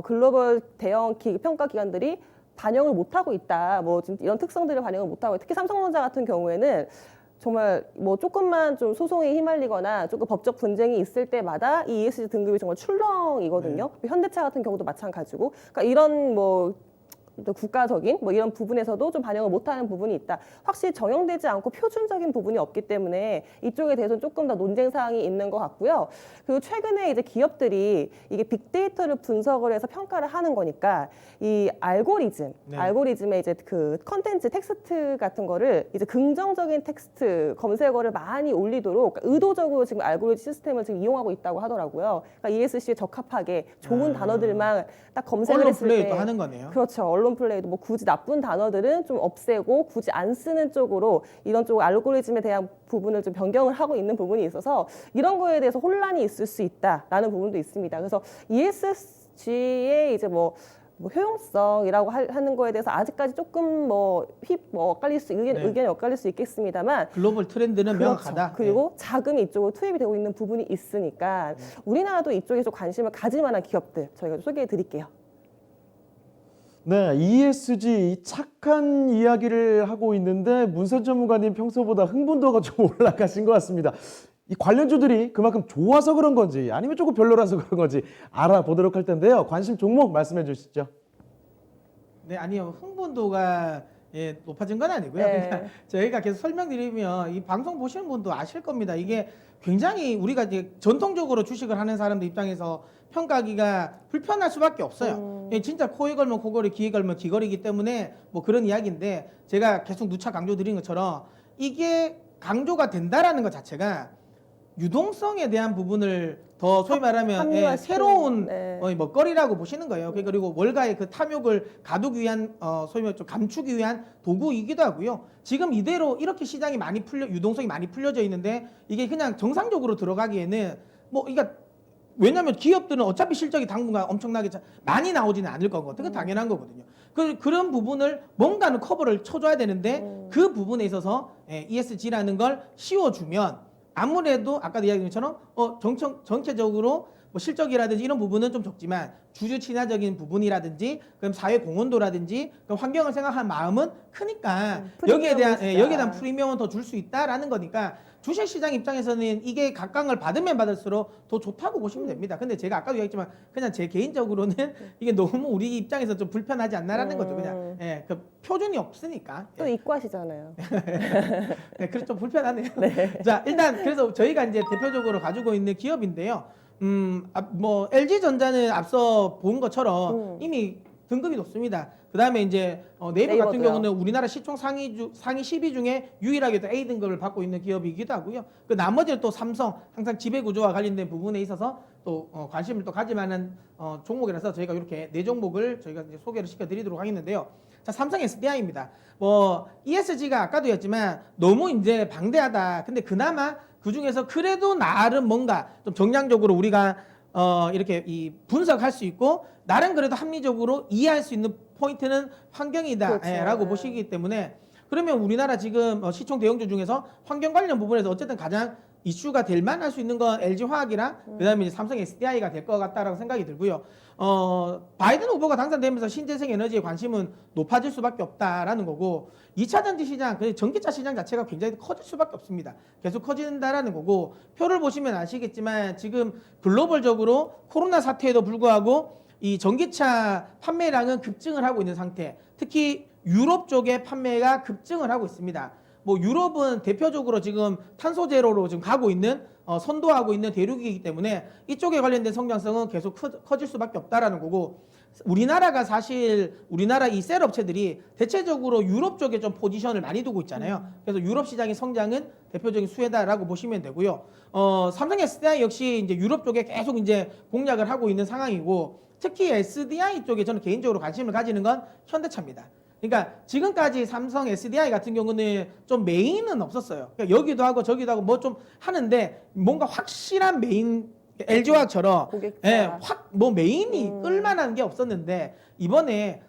글로벌 대형 평가 기관들이 반영을 못하고 있다. 뭐 지금 이런 특성들을 반영을 못하고 특히 삼성전자 같은 경우에는 정말 뭐 조금만 좀 소송에 휘말리거나 조금 법적 분쟁이 있을 때마다 이 ESG 등급이 정말 출렁이거든요. 현대차 같은 경우도 마찬가지고. 그러니까 이런 뭐 국가적인 뭐 이런 부분에서도 좀 반영을 못하는 부분이 있다. 확실히 정형되지 않고 표준적인 부분이 없기 때문에 이쪽에 대해서는 조금 더 논쟁 사항이 있는 것 같고요. 그리고 최근에 이제 기업들이 이게 빅데이터를 분석을 해서 평가를 하는 거니까 이 알고리즘에 이제 그 컨텐츠 텍스트 같은 거를 이제 긍정적인 텍스트 검색어를 많이 올리도록 의도적으로 지금 알고리즘 시스템을 지금 이용하고 있다고 하더라고요. 그러니까 ESG에 적합하게 좋은 단어들만 딱 검색을 언론 했을 때 플레이도 하는 거네요. 그렇죠. 언론 플레이도 뭐 굳이 나쁜 단어들은 좀 없애고 굳이 안 쓰는 쪽으로 이런 쪽 알고리즘에 대한 부분을 좀 변경을 하고 있는 부분이 있어서 이런 거에 대해서 혼란이 있을 수 있다라는 부분도 있습니다. 그래서 ESG의 이제 뭐 효용성이라고 하는 거에 대해서 아직까지 조금 의견이 엇갈릴 수 있겠습니다만 글로벌 트렌드는 그렇죠. 명확하다. 그리고 자금이 이쪽으로 투입이 되고 있는 부분이 있으니까 우리나라도 이쪽에 좀 관심을 가질 만한 기업들 저희가 좀 소개해 드릴게요. 네, ESG 착한 이야기를 하고 있는데 문선 전문가님 평소보다 흥분도가 좀 올라가신 것 같습니다. 이 관련주들이 그만큼 좋아서 그런 건지 아니면 조금 별로라서 그런 건지 알아보도록 할 텐데요. 관심 종목 말씀해 주시죠. 네, 아니요. 흥분도가 높아진 건 아니고요. 네. 그러니까 저희가 계속 설명드리면 이 방송 보시는 분도 아실 겁니다. 이게 굉장히 우리가 이제 전통적으로 주식을 하는 사람들 입장에서 평가하기가 불편할 수밖에 없어요. 진짜 코에 걸면 코걸이, 귀에 걸면 귀걸이기 때문에 뭐 그런 이야기인데 제가 계속 누차 강조드린 것처럼 이게 강조가 된다라는 것 자체가 유동성에 대한 부분을 더 소위 말하면 합리화시키는, 새로운 네. 먹거리라고 보시는 거예요. 그리고 월가의 그 탐욕을 가두기 위한 소위 말해 좀 감추기 위한 도구이기도 하고요. 지금 이대로 이렇게 시장이 많이 유동성이 많이 풀려져 있는데 이게 그냥 정상적으로 들어가기에는 뭐 그러니까 왜냐하면 기업들은 어차피 실적이 당분간 엄청나게 많이 나오지는 않을 거거든요. 그건 당연한 거거든요. 그런 부분을 뭔가는 커버를 쳐줘야 되는데 그 부분에 있어서 ESG라는 걸 씌워주면 아무래도 아까도 이야기한 것처럼 전체적으로 뭐 실적이라든지 이런 부분은 좀 적지만 주주 친화적인 부분이라든지 그럼 사회 공헌도라든지 그럼 환경을 생각하는 마음은 크니까 여기에 대한 프리미엄은 더 줄 수 있다라는 거니까 주식시장 입장에서는 이게 각광을 받으면 받을수록 더 좋다고 보시면 됩니다. 근데 제가 아까도 얘기했지만 그냥 제 개인적으로는 이게 너무 우리 입장에서 좀 불편하지 않나라는 거죠. 그냥 그 표준이 없으니까. 또 이과시잖아요. 네, 그래서 좀 불편하네요. 자, 일단 그래서 저희가 이제 대표적으로 가지고 있는 기업인데요. 뭐 LG전자는 앞서 본 것처럼 이미 등급이 높습니다. 그 다음에 이제 네이버 같은 네이버도요. 경우는 우리나라 시총 상위 10위 중에 유일하게 또 A 등급을 받고 있는 기업이기도 하고요. 그 나머지는 또 삼성 항상 지배구조와 관련된 부분에 있어서 또 관심을 또 가질 만한 종목이라서 저희가 이렇게 네 종목을 저희가 이제 소개를 시켜드리도록 하겠는데요. 자, 삼성 SDI입니다. 뭐 ESG가 아까도 했지만 너무 이제 방대하다. 근데 그나마 그 중에서 그래도 나름 뭔가 좀 정량적으로 우리가 이렇게 분석할 수 있고 나름 그래도 합리적으로 이해할 수 있는 포인트는 환경이다라고 그렇죠. 보시기 때문에 그러면 우리나라 지금 시총 대형주 중에서 환경 관련 부분에서 어쨌든 가장 이슈가 될 만할 수 있는 건 LG화학이랑 그다음에 이제 삼성 SDI가 될 것 같다라고 생각이 들고요. 바이든 후보가 당선되면서 신재생 에너지에 관심은 높아질 수밖에 없다라는 거고 2차 전지 시장, 전기차 시장 자체가 굉장히 커질 수밖에 없습니다. 계속 커진다라는 거고 표를 보시면 아시겠지만 지금 글로벌적으로 코로나 사태에도 불구하고 이 전기차 판매량은 급증을 하고 있는 상태. 특히 유럽 쪽의 판매가 급증을 하고 있습니다. 뭐 유럽은 대표적으로 지금 탄소 제로로 지금 가고 있는 선도하고 있는 대륙이기 때문에 이쪽에 관련된 성장성은 계속 커질 수밖에 없다라는 거고 우리나라가 사실 우리나라 이 셀 업체들이 대체적으로 유럽 쪽에 좀 포지션을 많이 두고 있잖아요. 그래서 유럽 시장의 성장은 대표적인 수혜다라고 보시면 되고요. 삼성 SDI 역시 이제 유럽 쪽에 계속 이제 공략을 하고 있는 상황이고, 특히 SDI 쪽에 저는 개인적으로 관심을 가지는 건 현대차입니다. 그러니까 지금까지 삼성 SDI 같은 경우는 좀 메인은 없었어요. 그러니까 여기도 하고 저기도 하고 뭐 좀 하는데 뭔가 확실한 메인, LG화학처럼 고객사. 확 뭐 메인이 끌만한 게 없었는데, 이번에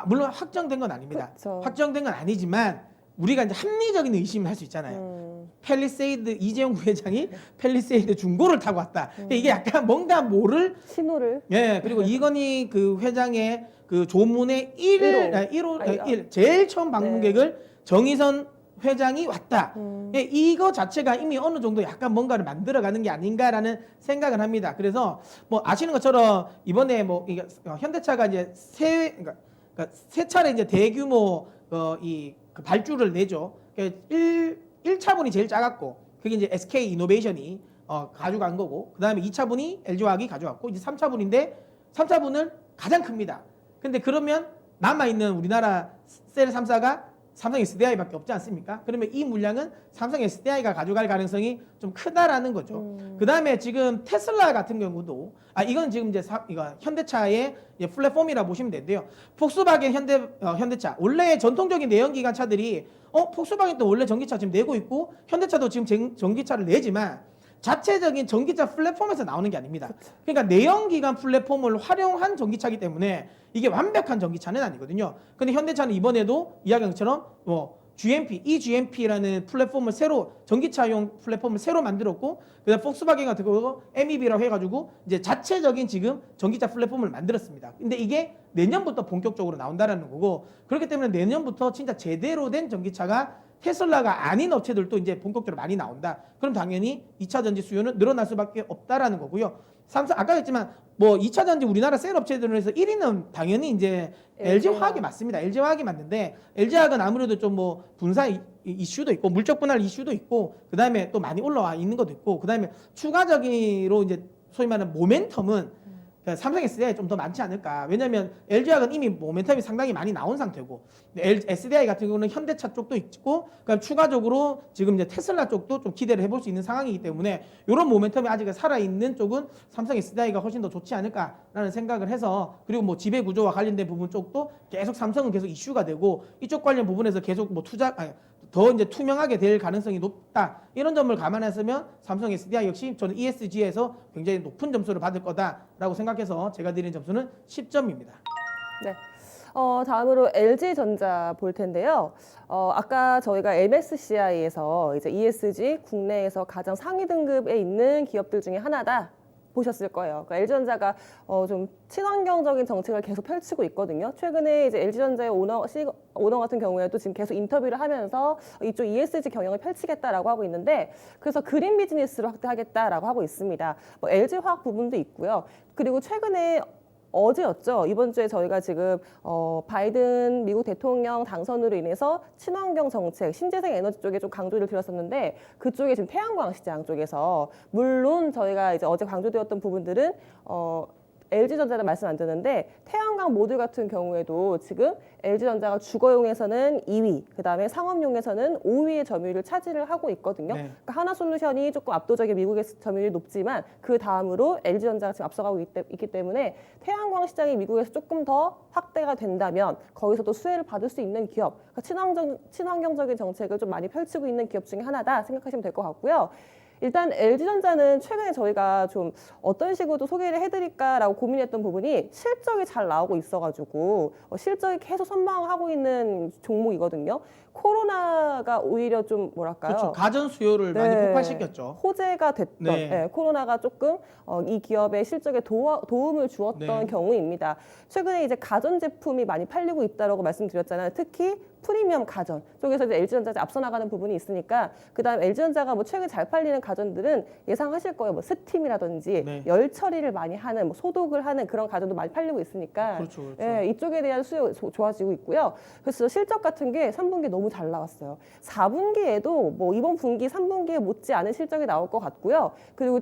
물론 확정된 건 아닙니다. 그쵸. 확정된 건 아니지만 우리가 이제 합리적인 의심을 할 수 있잖아요. 팰리세이드 이재용 부회장이 팰리세이드 중고를 타고 왔다. 그러니까 이게 약간 뭔가 모를 신호를. 그리고 이건희 그 회장의 그 조문의 1호 제일 처음 방문객을 정의선 회장이 왔다. 이거 자체가 이미 어느 정도 약간 뭔가를 만들어가는 게 아닌가라는 생각을 합니다. 그래서 뭐 아시는 것처럼 이번에 뭐 이게 현대차가 이제 그러니까 세 차례 이제 대규모 그 발주를 내죠. 그러니까 1차분이 제일 작았고, 그게 이제 SK 이노베이션이 가져간 거고, 그 다음에 2차분이 LG화학이 가져갔고, 이제 3차분인데 3차분은 가장 큽니다. 근데 그러면 남아있는 우리나라 셀 3사가 삼성 SDI밖에 없지 않습니까? 그러면 이 물량은 삼성 SDI가 가져갈 가능성이 좀 크다라는 거죠. 그 다음에 지금 테슬라 같은 경우도 이건 지금 이제 이거 현대차의 플랫폼이라 보시면 되는데요. 폭스바겐 현대차 원래 전통적인 내연기관 차들이 폭스바겐도 원래 전기차 지금 내고 있고 현대차도 지금 전기차를 내지만 자체적인 전기차 플랫폼에서 나오는 게 아닙니다. 그러니까 내연기관 플랫폼을 활용한 전기차이기 때문에 이게 완벽한 전기차는 아니거든요. 근데 현대차는 이번에도 이야기한 것처럼 GMP, eGMP라는 플랫폼을 새로, 전기차용 플랫폼을 새로 만들었고, 그다음 폭스바겐 같은 거 MEB라고 해가지고 이제 자체적인 지금 전기차 플랫폼을 만들었습니다. 근데 이게 내년부터 본격적으로 나온다라는 거고, 그렇기 때문에 내년부터 진짜 제대로 된 전기차가 테슬라가 아닌 업체들도 이제 본격적으로 많이 나온다. 그럼 당연히 2차 전지 수요는 늘어날 수밖에 없다라는 거고요. 삼성 아까 했지만 뭐 2차 전지 우리나라 셀 업체들에서 1위는 당연히 이제 LG화학이 맞습니다. LG화학이 맞는데, LG화학은 아무래도 좀 뭐 분사 이슈도 있고 물적 분할 이슈도 있고, 그다음에 또 많이 올라와 있는 것도 있고, 그다음에 추가적으로 이제 소위 말하는 모멘텀은 삼성 SDI 좀 더 많지 않을까. 왜냐하면 LG화학은 이미 모멘텀이 상당히 많이 나온 상태고, SDI 같은 경우는 현대차 쪽도 있고, 그럼 추가적으로 지금 이제 테슬라 쪽도 좀 기대를 해볼 수 있는 상황이기 때문에 이런 모멘텀이 아직 살아있는 쪽은 삼성 SDI가 훨씬 더 좋지 않을까라는 생각을 해서, 그리고 뭐 지배 구조와 관련된 부분 쪽도 계속 삼성은 계속 이슈가 되고, 이쪽 관련 부분에서 계속 뭐 더 이제 투명하게 될 가능성이 높다. 이런 점을 감안했으면 삼성 SDI 역시 저는 ESG에서 굉장히 높은 점수를 받을 거다라고 생각해서 제가 드리는 점수는 10점입니다. 네. 다음으로 LG전자 볼 텐데요. 아까 저희가 MSCI에서 이제 ESG 국내에서 가장 상위 등급에 있는 기업들 중에 하나다 보셨을 거예요. 그러니까 LG전자가 좀 친환경적인 정책을 계속 펼치고 있거든요. 최근에 이제 LG전자의 오너 같은 경우에도 지금 계속 인터뷰를 하면서 이쪽 ESG 경영을 펼치겠다라고 하고 있는데, 그래서 그린 비즈니스로 확대하겠다라고 하고 있습니다. 뭐 LG화학 부분도 있고요. 그리고 최근에 어제였죠. 이번 주에 저희가 지금 바이든 미국 대통령 당선으로 인해서 친환경 정책, 신재생 에너지 쪽에 좀 강조를 드렸었는데, 그쪽에 지금 태양광 시장 쪽에서 물론 저희가 이제 어제 강조되었던 부분들은 LG전자는 말씀 안 드렸는데, 태양광 모듈 같은 경우에도 지금 LG전자가 주거용에서는 2위, 그다음에 상업용에서는 5위의 점유율을 차지를 하고 있거든요. 네. 그러니까 하나솔루션이 조금 압도적인 미국의 점유율이 높지만 그 다음으로 LG전자가 지금 앞서가고 있기 때문에 태양광 시장이 미국에서 조금 더 확대가 된다면 거기서도 수혜를 받을 수 있는 기업, 그러니까 친환경적인 정책을 좀 많이 펼치고 있는 기업 중에 하나다 생각하시면 될 것 같고요. 일단 LG전자는 최근에 저희가 좀 어떤 식으로 소개를 해드릴까라고 고민했던 부분이 실적이 잘 나오고 있어가지고 실적이 계속 선방하고 있는 종목이거든요. 코로나가 오히려 좀 뭐랄까요? 그렇죠. 가전 수요를 많이 폭발시켰죠. 호재가 됐던 네. 코로나가 조금 이 기업의 실적에 도움을 주었던 네. 경우입니다. 최근에 이제 가전 제품이 많이 팔리고 있다라고 말씀드렸잖아요. 특히 프리미엄 가전 쪽에서 이제 LG전자가 앞서 나가는 부분이 있으니까, 그다음 LG전자가 뭐 최근 잘 팔리는 가전들은 예상하실 거예요. 뭐 스팀이라든지 네. 열 처리를 많이 하는, 뭐 소독을 하는 그런 가전도 많이 팔리고 있으니까, 그렇죠. 이쪽에 대한 수요 좋아지고 있고요. 그래서 실적 같은 게 3분기 너무 잘 나왔어요. 4분기에도 뭐 이번 분기 3분기에 못지 않은 실적이 나올 것 같고요. 그리고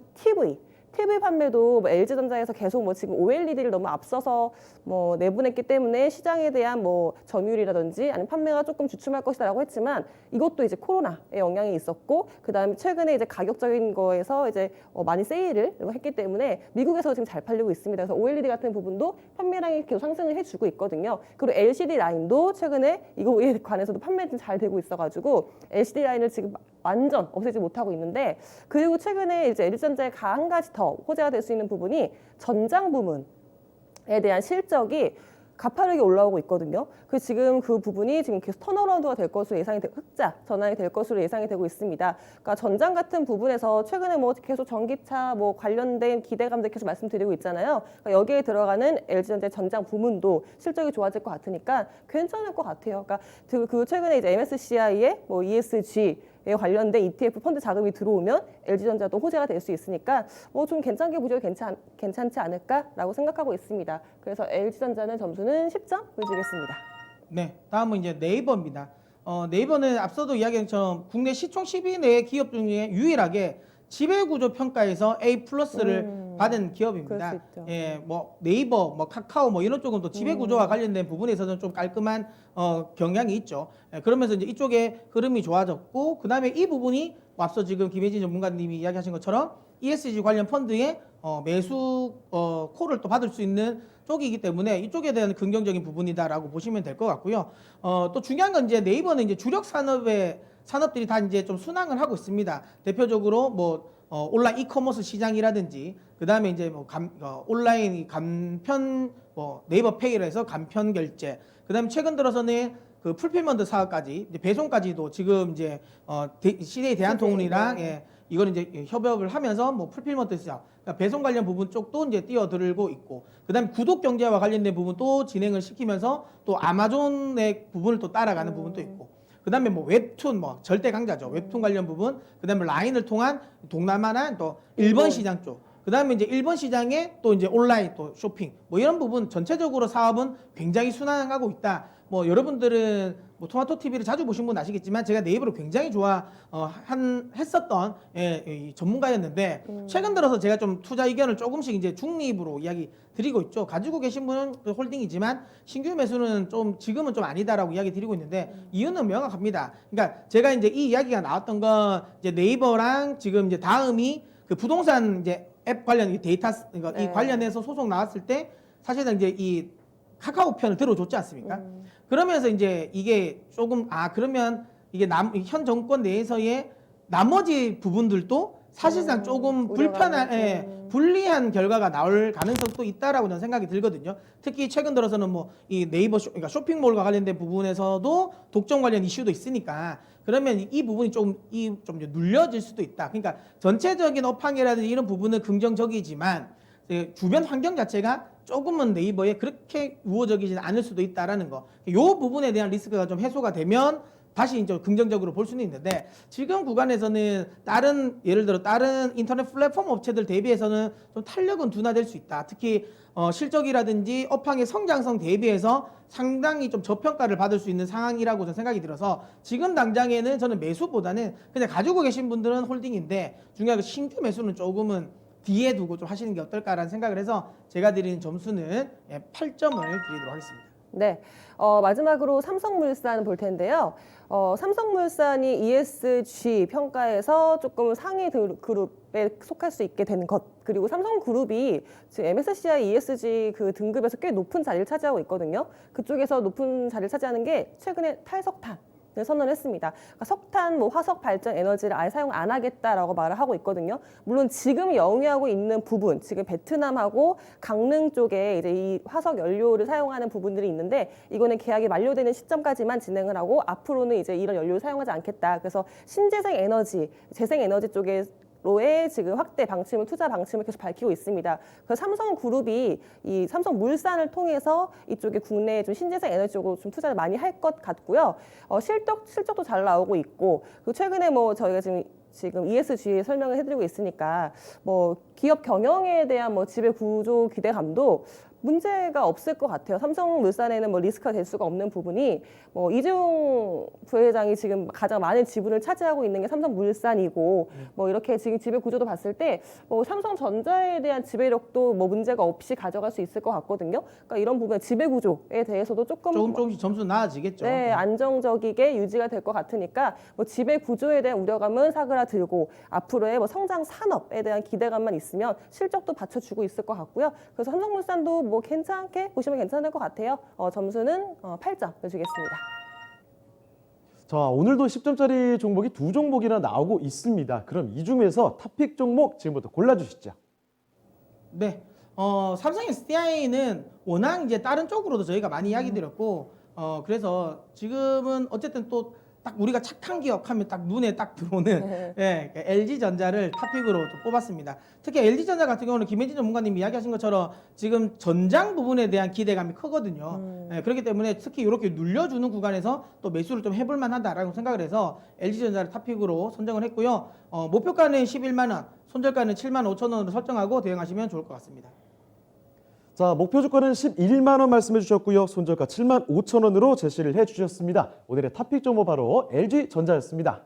TV 판매도 뭐 LG전자에서 계속 뭐 지금 OLED를 너무 앞서서 뭐 내분했기 때문에 시장에 대한 뭐 점유율이라든지 아니면 판매가 조금 주춤할 것이다라고 했지만 이것도 이제 코로나의 영향이 있었고 그다음에 최근에 이제 가격적인 거에서 이제 많이 세일을 했기 때문에 미국에서 지금 잘 팔리고 있습니다. 그래서 OLED 같은 부분도 판매량이 계속 상승을 해주고 있거든요. 그리고 LCD 라인도 최근에 이거에 관해서도 판매 좀 잘 되고 있어가지고 LCD 라인을 지금 완전 없애지 못하고 있는데 그리고 최근에 이제 LG전자의 한 가지 더 호재가 될 수 있는 부분이 전장 부문에 대한 실적이 가파르게 올라오고 있거든요. 그래서 지금 그 부분이 지금 계속 턴어라운드가 될 것으로 예상이 되고 흑자 전환이 될 것으로 예상이 되고 있습니다. 그러니까 전장 같은 부분에서 최근에 뭐 계속 전기차 뭐 관련된 기대감들 계속 말씀드리고 있잖아요. 그러니까 여기에 들어가는 LG전자 전장 부문도 실적이 좋아질 것 같으니까 괜찮을 것 같아요. 그러니까 그 최근에 이제 MSCI의 뭐 ESG에 관련된 ETF 펀드 자금이 들어오면 LG전자도 호재가 될 수 있으니까 뭐 좀 괜찮게 보셔도 괜찮지 않을까라고 생각하고 있습니다. 그래서 LG전자는 점수는 10점을 주겠습니다. 네, 다음은 이제 네이버입니다. 네이버는 앞서도 이야기한 것처럼 국내 시총 10위 내 기업 중에 유일하게 지배구조 평가에서 A+를 받은 기업입니다. 그럴 수 있죠. 예, 뭐 네이버, 뭐 카카오, 뭐 이런 쪽은 또 지배구조와 관련된 부분에서는 좀 깔끔한 경향이 있죠. 예, 그러면서 이제 이쪽에 흐름이 좋아졌고, 그 다음에 이 부분이 앞서 지금 김혜진 전문가님이 이야기하신 것처럼 ESG 관련 펀드의 매수 콜을 또 받을 수 있는 쪽이기 때문에 이쪽에 대한 긍정적인 부분이다라고 보시면 될 것 같고요. 또 중요한 건 이제 네이버는 이제 주력 산업들이 다 이제 좀 순항을 하고 있습니다. 대표적으로 뭐 온라인 이커머스 시장이라든지 그 다음에 이제 뭐 온라인 간편 뭐 네이버 페이로 해서 간편 결제, 그 다음에 최근 들어서는 그 풀필먼트 사업까지 이제 배송까지도 지금 이제 CJ 대한통운이랑 예, 이걸 이제 협업을 하면서 뭐 풀필먼트 시장, 그러니까 배송 관련 부분 쪽도 이제 뛰어들고 있고, 그다음에 구독 경제와 관련된 부분 또 진행을 시키면서 또 아마존의 부분을 또 따라가는 부분도 있고, 그다음에 뭐 웹툰 뭐 절대 강자죠. 웹툰 관련 부분, 그다음에 라인을 통한 동남아나 또 일본 시장 쪽, 그다음에 이제 일본 시장에 또 이제 온라인 또 쇼핑 뭐 이런 부분 전체적으로 사업은 굉장히 순항하고 있다. 뭐 여러분들은 뭐 토마토 TV를 자주 보신 분 아시겠지만 제가 네이버를 굉장히 했었던 이 전문가였는데 최근 들어서 제가 좀 투자 의견을 조금씩 이제 중립으로 이야기 드리고 있죠. 가지고 계신 분은 홀딩이지만 신규 매수는 좀 지금은 좀 아니다라고 이야기 드리고 있는데 이유는 명확합니다. 그러니까 제가 이제 이 이야기가 나왔던 건 이제 네이버랑 지금 이제 다음이 그 부동산 이제 앱 관련 데이터 이 관련해서 소송 나왔을 때 사실은 이제 이 카카오 편을 들어줬지 않습니까? 그러면서 이제 이게 조금 그러면 이게 현 정권 내에서의 나머지 부분들도 사실상 조금 불리한 결과가 나올 가능성도 있다라고 저는 생각이 들거든요. 특히 최근 들어서는 뭐 이 네이버 그러니까 쇼핑몰과 관련된 부분에서도 독점 관련 이슈도 있으니까 그러면 이 부분이 좀 눌려질 수도 있다. 그러니까 전체적인 업황이라든지 이런 부분은 긍정적이지만 주변 환경 자체가 조금은 네이버에 그렇게 우호적이지 않을 수도 있다라는 거. 이 부분에 대한 리스크가 좀 해소가 되면 다시 이제 긍정적으로 볼 수는 있는데 지금 구간에서는 예를 들어 다른 인터넷 플랫폼 업체들 대비해서는 좀 탄력은 둔화될 수 있다. 특히 실적이라든지 업황의 성장성 대비해서 상당히 좀 저평가를 받을 수 있는 상황이라고 저는 생각이 들어서 지금 당장에는 저는 매수보다는 그냥 가지고 계신 분들은 홀딩인데 중요한 건 신규 매수는 조금은 뒤에 두고 좀 하시는 게 어떨까라는 생각을 해서 제가 드리는 점수는 8점을 드리도록 하겠습니다. 네, 마지막으로 삼성물산 볼 텐데요. 삼성물산이 ESG 평가에서 조금 상위 그룹에 속할 수 있게 된 것, 그리고 삼성그룹이 지금 MSCI ESG 그 등급에서 꽤 높은 자리를 차지하고 있거든요. 그쪽에서 높은 자리를 차지하는 게 최근에 탈석탄 선언했습니다. 그러니까 석탄, 뭐 화석 발전 에너지를 아예 사용 안 하겠다라고 말을 하고 있거든요. 물론 지금 영위하고 있는 부분, 지금 베트남하고 강릉 쪽에 이제 이 화석 연료를 사용하는 부분들이 있는데 이거는 계약이 만료되는 시점까지만 진행을 하고 앞으로는 이제 이런 연료를 사용하지 않겠다. 그래서 신재생 에너지, 재생 에너지 쪽에 로의 지금 확대 방침을 투자 방침을 계속 밝히고 있습니다. 그래서 삼성그룹이 이 삼성물산을 통해서 이쪽에 국내 좀 신재생 에너지 쪽으로 좀 투자를 많이 할 것 같고요. 실적도 잘 나오고 있고 그리고 최근에 뭐 저희가 지금 ESG 설명을 해드리고 있으니까 뭐 기업 경영에 대한 뭐 지배 구조 기대감도 문제가 없을 것 같아요. 삼성물산에는 뭐 리스크가 될 수가 없는 부분이 뭐 이재용 부회장이 지금 가장 많은 지분을 차지하고 있는 게 삼성물산이고 뭐 이렇게 지금 지배 구조도 봤을 때 뭐 삼성전자에 대한 지배력도 뭐 문제가 없이 가져갈 수 있을 것 같거든요. 그러니까 이런 부분 지배 구조에 대해서도 조금씩 점수 나아지겠죠. 네, 안정적이게 유지가 될 것 같으니까 뭐 지배 구조에 대한 우려감은 사그라들고 앞으로의 뭐 성장 산업에 대한 기대감만 있으면 실적도 받쳐주고 있을 것 같고요. 그래서 삼성물산도 뭐 괜찮게 보시면 괜찮을 것 같아요. 점수는 8점 주겠습니다. 자, 오늘도 10점짜리 종목이 2종목이나 나오고 있습니다. 그럼 이 중에서 탑픽 종목 지금부터 골라주시죠. 네. 삼성 SDI는 워낙 이제 다른 쪽으로도 저희가 많이 이야기 드렸고, 그래서 지금은 어쨌든 또 딱 우리가 착한 기업하면 딱 눈에 딱 들어오는 예, LG전자를 탑픽으로 좀 뽑았습니다. 특히 LG전자 같은 경우는 김혜진 전문가님이 이야기하신 것처럼 지금 전장 부분에 대한 기대감이 크거든요. 예, 그렇기 때문에 특히 이렇게 눌려주는 구간에서 또 매수를 좀 해볼 만하다라고 생각을 해서 LG전자를 탑픽으로 선정을 했고요. 목표가는 11만 원, 손절가는 7만 5천 원으로 설정하고 대응하시면 좋을 것 같습니다. 자, 목표 주가는 11만 원 말씀해 주셨고요. 손절가 7만 5천 원으로 제시를 해 주셨습니다. 오늘의 탑픽 종목 바로 LG전자였습니다.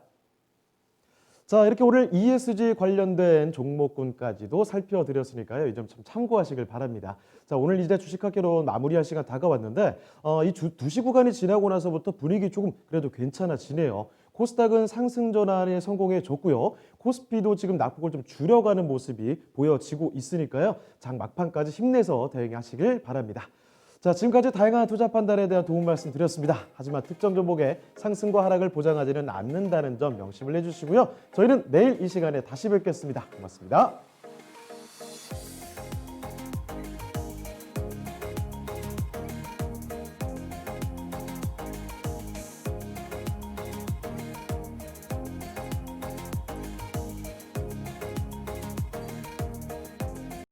자, 이렇게 오늘 ESG 관련된 종목군까지도 살펴드렸으니까요. 이 점 참 참고하시길 바랍니다. 자, 오늘 이제 주식학개론 마무리할 시간 다가왔는데 이 2시 구간이 지나고 나서부터 분위기 조금 그래도 괜찮아지네요. 코스닥은 상승 전환에 성공해 줬고요. 코스피도 지금 낙폭을 좀 줄여가는 모습이 보여지고 있으니까요. 장 막판까지 힘내서 대응하시길 바랍니다. 자, 지금까지 다양한 투자 판단에 대한 도움 말씀 드렸습니다. 하지만 특정 종목의 상승과 하락을 보장하지는 않는다는 점 명심을 해주시고요. 저희는 내일 이 시간에 다시 뵙겠습니다. 고맙습니다.